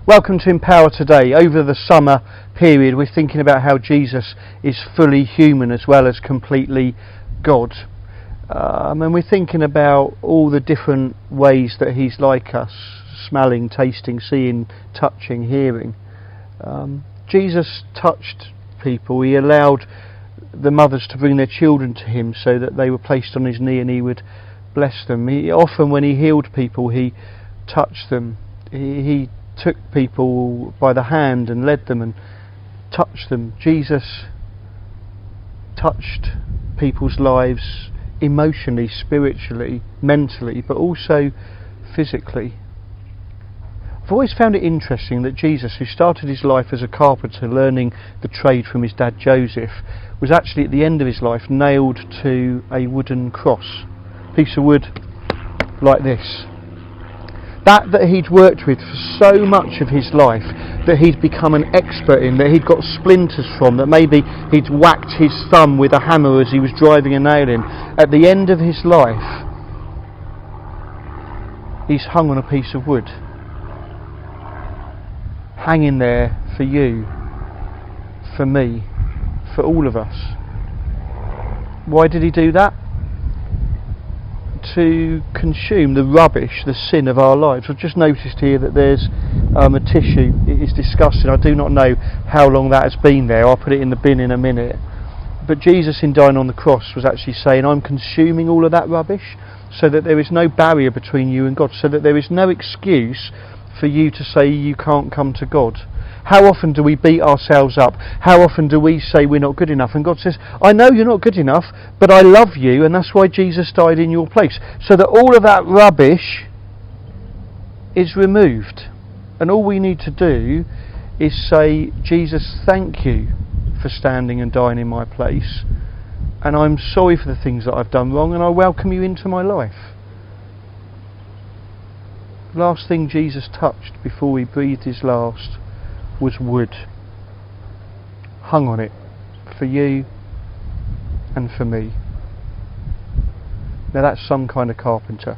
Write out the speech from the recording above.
Welcome to Empower Today. Over the summer period we're thinking about how Jesus is fully human as well as completely God. And we're thinking about all the different ways that he's like us, smelling, tasting, seeing, touching, hearing. Jesus touched people. He allowed the mothers to bring their children to him so that they were placed on his knee and he would bless them. Often when he healed people, he touched them. He took people by the hand and led them and touched them. Jesus touched people's lives emotionally, spiritually, mentally, but also physically. I've always found it interesting that Jesus, who started his life as a carpenter learning the trade from his dad Joseph, was actually at the end of his life nailed to a wooden cross, piece of wood like this. That he'd worked with for so much of his life, that he'd become an expert in, that he'd got splinters from, that maybe he'd whacked his thumb with a hammer as he was driving a nail in. At the end of his life, he's hung on a piece of wood, hanging there for you, for me, for all of us. Why did he do that? To consume the rubbish, the sin of our lives. I've just noticed here that there's a tissue. It is disgusting. I do not know how long that has been there. I'll put it in the bin in a minute. But Jesus, in dying on the cross, was actually saying, I'm consuming all of that rubbish so that there is no barrier between you and God, so that there is no excuse for you to say you can't come to God. How often do we beat ourselves up? How often do we say we're not good enough? And God says, I know you're not good enough, but I love you, and that's why Jesus died in your place. So that all of that rubbish is removed. And all we need to do is say, Jesus, thank you for standing and dying in my place. And I'm sorry for the things that I've done wrong, and I welcome you into my life. The last thing Jesus touched before he breathed his last was wood, hung on it for you and for me. Now that's some kind of carpenter.